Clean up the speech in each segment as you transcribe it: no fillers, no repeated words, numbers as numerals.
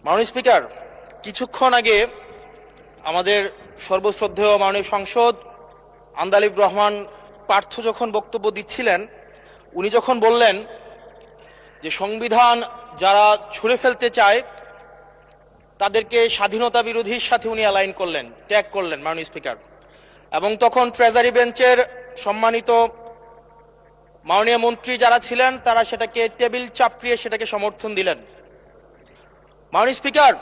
মাননীয় স্পিকার, কিছুক্ষণ আগে আমাদের সর্বশ্রদ্ধেয় মাননীয় সংসদ আন্দালিব রহমান পার্থ যখন বক্তব্য দিচ্ছিলেন, উনি যখন বললেন যে সংবিধান যারা ছুঁড়ে ফেলতে চায় তাদেরকে স্বাধীনতা বিরোধীর সাথে উনি অ্যালাইন করলেন, ট্যাগ করলেন মাননীয় স্পিকার। এবং তখন ট্রেজারি বেঞ্চের সম্মানিত মাননীয় মন্ত্রী যারা ছিলেন তারা সেটাকে টেবিল চাপড়িয়ে সেটাকে সমর্থন দিলেন। মাননীয় স্পিকার,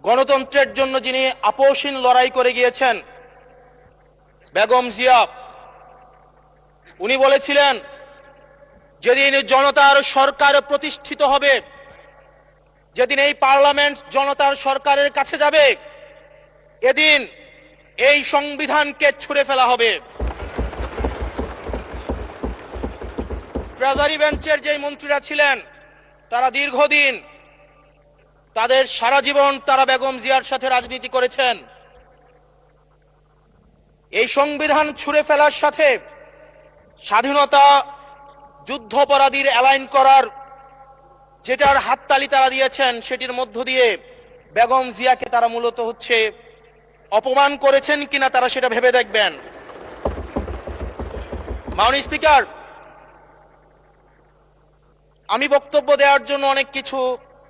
গণতন্ত্রের জন্য যিনি আপোষহীন লড়াই করে গিয়েছেন বেগম জিয়া, উনি বলেছিলেন যেদিন জনতার সরকার প্রতিষ্ঠিত হবে, যেদিন এই পার্লামেন্ট জনতার সরকারের কাছে যাবে, এদিন এই সংবিধানকে ছুঁড়ে ফেলা হবে। ট্রেজারি বেঞ্চের যে মন্ত্রীরা ছিলেন তারা দীর্ঘদিন, তাদের সারা জীবন তারা বেগম জিয়ার সাথে রাজনীতি করেছেন। এই সংবিধান ছুঁড়ে ফেলার সাথে স্বাধীনতা যুদ্ধাপরাধীর অ্যালাইন করার যেটার হাততালি তারা দিয়েছেন, সেটির মধ্য দিয়ে বেগম জিয়াকে তারা মূলত অপমান করেছেন কিনা তারা সেটা ভেবে দেখবেন। মাননীয় স্পিকার, আমি বক্তব্য দেওয়ার জন্য অনেক কিছু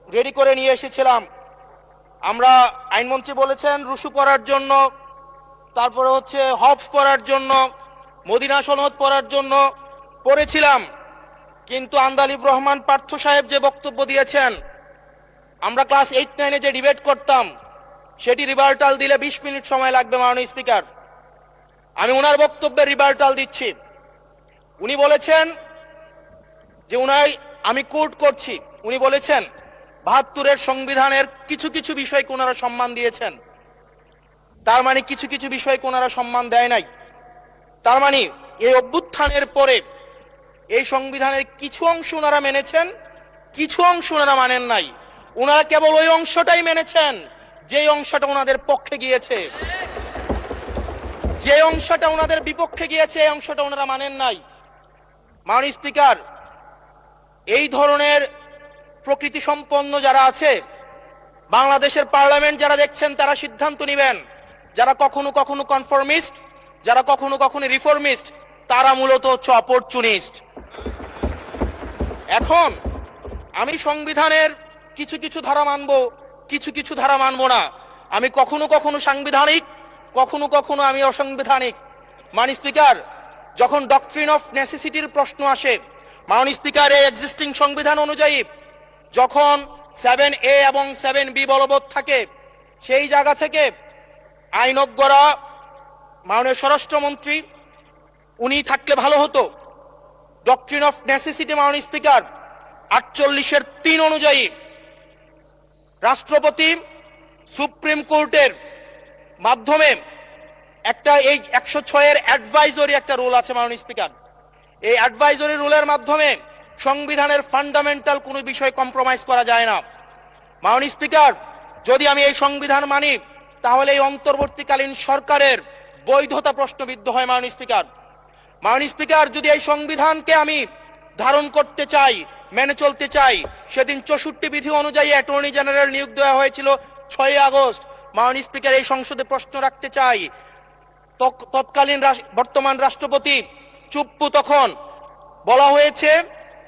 রেডি করে নিয়ে এসেছিলাম। আমরা আইনমন্ত্রী বলেছেন রুশু পড়ার জন্য, তারপরে হবস পড়ার জন্য, মদিনা সনদ পড়ার জন্য পড়েছিলাম, কিন্তু আন্দালিব রহমান পার্থ সাহেব যে বক্তব্য দিয়েছেন, আমরা ক্লাস 8-9-এ যে ডিবেট করতাম সেটি রিভার্টাল দিলে 20 মিনিট সময় লাগবে। মাননীয় স্পিকার, আমি ওনার বক্তব্যের রিভার্টাল দিচ্ছি। উনি বলেছেন যে আমি কোট করছি, উনি বলেছেন ৭২-এর সংবিধানের কিছু কিছু বিষয়কে ওনারা সম্মান দিয়েছেন। তার মানে কিছু কিছু বিষয়কে ওনারা সম্মান দেয় নাই। তার মানে এই অভ্যুত্থানের পরে এই সংবিধানের কিছু অংশ ওনারা মেনেছেন, কিছু অংশ ওনারা মানেন নাই। ওনারা কেবল ওই অংশটাই মেনেছেন যে অংশটা ওনাদের পক্ষে গিয়েছে, যে অংশটা ওনাদের বিপক্ষে গিয়েছে এই অংশটা ওনারা মানেন নাই। মাননীয় স্পিকার, এই ধরনের প্রকৃতি সম্পন্ন যারা আছে বাংলাদেশের পার্লামেন্ট, যারা দেখছেন তারা সিদ্ধান্ত নেবেন, যারা কখনো কখনো কনফরমিস্ট, যারা কখনো কখনো রিফর্মিস্ট, তারা মূলত অপরচুনিস্ট। এখন আমি সংবিধানের কিছু কিছু ধারা মানব, কিছু কিছু ধারা মানব না। আমি কখনো কখনো সাংবিধানিক, কখনো কখনো আমি অসাংবিধানিক। মাননীয় স্পিকার, যখন ডক্ট্রিন অফ নেসেসিটির প্রশ্ন আসে, মাননীয় স্পিকার, এই এক্সিস্টিং সংবিধান অনুযায়ী যখন 7A এবং 7B বলবৎ থাকে, সেই জায়গা থেকে আইনজ্ঞরা, মাননীয় স্বরাষ্ট্রমন্ত্রী উনি থাকলে ভালো হতো। ডক্ট্রিন অফ নেসেসিটি মাননীয় স্পিকার 48-এর 3 অনুযায়ী রাষ্ট্রপতি সুপ্রিম কোর্টের মাধ্যমে একটা এই 106-এর অ্যাডভাইজরি একটা রুল আছে মাননীয় স্পিকার। এই অ্যাডভাইজরি রুলের মাধ্যমে সংবিধানের ফান্ডামেন্টাল কোনো বিষয় কম্প্রোমাইজ করা যায় না। মাননীয় স্পিকার, যদি আমি এই সংবিধান মানি তাহলে এই অন্তর্বর্তীকালীন সরকারের বৈধতা প্রশ্নবিদ্ধ হয়। মাননীয় স্পিকার, মাননীয় স্পিকার, যদি এই সংবিধানকে আমি ধারণ করতে চাই, মেনে চলতে চাই, সেদিন 64 বিধি অনুযায়ী অ্যাটর্নি জেনারেল নিয়োগ দেওয়া হয়েছিল 6 আগস্ট। মাননীয় স্পিকার, এই সংসদে প্রশ্ন রাখতে চাই, তৎকালীন বর্তমান রাষ্ট্রপতি চুপ্পু, তখন বলা হয়েছে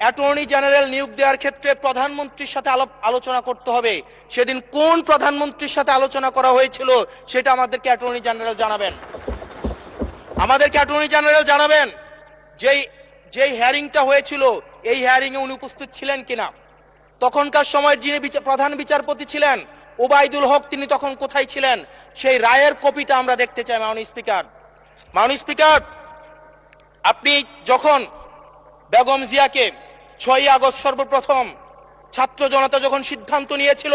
অ্যাটর্নি জেনারেল নিয়োগ দেওয়ার ক্ষেত্রে প্রধানমন্ত্রীর সাথে আলোচনা করতে হবে। সেদিন কোন প্রধানমন্ত্রীর সাথে আলোচনা করা হয়েছিল সেটা আমাদেরকে অ্যাটর্নি জেনারেল জানাবেন। আমাদেরকে অ্যাটর্নি জেনারেল জানাবেন যেই হিয়ারিংটা হয়েছিল এই হিয়ারিং এ উনি উপস্থিত ছিলেন কিনা। তখনকার সময় যিনি প্রধান বিচারপতি ছিলেন ওবায়দুল হক, তিনি তখন কোথায় ছিলেন, সেই রায়ের কপিটা আমরা দেখতে চাই। মাননীয় স্পিকার, মাননীয় স্পিকার, আপনি যখন বেগম জিয়াকে 6 আগস্ট সর্বপ্রথম ছাত্র জনতা যখন সিদ্ধান্ত নিয়েছিল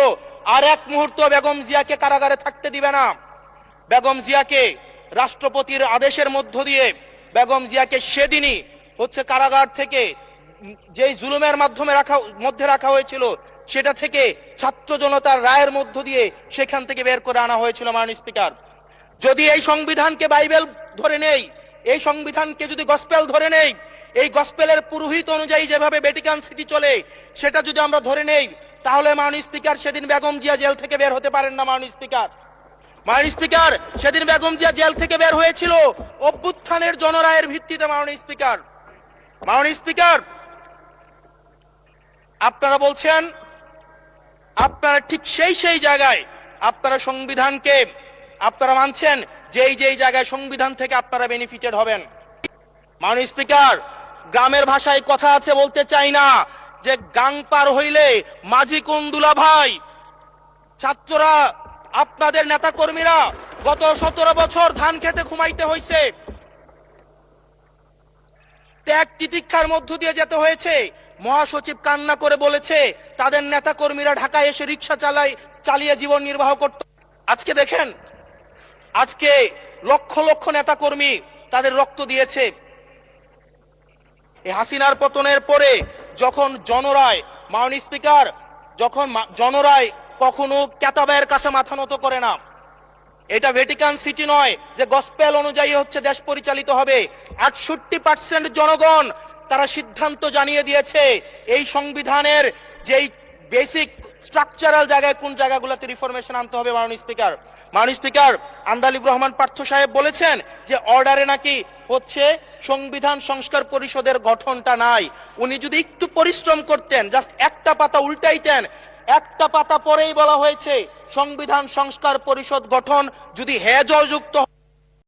আর এক মুহূর্ত বেগম জিয়াকে কারাগারে থাকতে দিবে না, বেগম জিয়াকে রাষ্ট্রপতির আদেশের মধ্য দিয়ে বেগম জিয়াকে সেদিনই কারাগার থেকে যেই জুলুমের মধ্যে রাখা হয়েছিল সেটা থেকে ছাত্র জনতার রায়ের মধ্য দিয়ে সেখান থেকে বের করে আনা হয়েছিল। মাননীয় স্পিকার, যদি এই সংবিধানকে বাইবেল ধরে নেই, এই সংবিধানকে যদি গসপেল ধরে নেই, এই গসপেলের পুরোহিত অনুযায়ী যেভাবে ভ্যাটিকান সিটি চলে সেটা যদি আমরা ধরে নেই, তাহলে মাননীয় স্পিকার সেদিন বেগম জিয়া জেল থেকে বের হতে পারেন না। মাননীয় স্পিকার সেদিন বেগম জিয়া জেল থেকে বের হয়েছিল অভ্যুত্থানের জনরায়ের ভিত্তিতে। মাননীয় স্পিকার আপনারা বলছেন আপনারা ঠিক সেই জায়গায় আপনারা সংবিধানকে আপনারা মানছেন যেই জায়গায় সংবিধান থেকে আপনারা বেনিফিটেড হবেন। মাননীয় স্পিকার গ্রামের ভাষায় কথা আছে, বলতে চাই না, যে গাং পার হইলে মাঝি কোন দুলা ভাই। ছাত্ররা আপনাদের নেতা কর্মীরা গত 17 বছর ধান খেতে ঘুমাইতে হয়েছে, ত্যাগ তিতিক্ষার মধ্য দিয়ে যেতে হয়েছে। মহাসচিব কান্না করে বলেছে তাদের নেতা কর্মীরা ঢাকায় এসে রিক্সা চালিয়ে জীবন নির্বাহ করত। আজকে দেখেন, আজকে লক্ষ লক্ষ নেতা কর্মী তাদের রক্ত দিয়েছে। এই হাসিনার পতনের পরে যখন জনরায়, মাননীয় স্পিকার, যখন জনরায় কখনো কেতাবের কাছে মাথা নত করে না। এটা ভ্যাটিকান সিটি নয় যে গসপেল অনুযায়ী হচ্ছে দেশ পরিচালিত হবে। 68% জনগণ তারা সিদ্ধান্ত জানিয়ে দিয়েছে এই সংবিধানের যেই বেসিক স্ট্রাকচারাল জায়গায় কোন জায়গাগুলোতে রিফরমেশন আনতে হবে। মাননীয় স্পিকার আন্দালিব রহমান পার্থ সাহেব বলেছেন যে অর্ডারে নাকি হচ্ছে সংবিধান সংস্কার পরিষদের গঠনটা নাই। উনি যদি একটু পরিশ্রম করতেন, জাস্ট একটা পাতা উল্টাইতেন, একটা পাতা পরেই বলা হয়েছে সংবিধান সংস্কার পরিষদ গঠন যদি হ্যাঁ জয়যুক্ত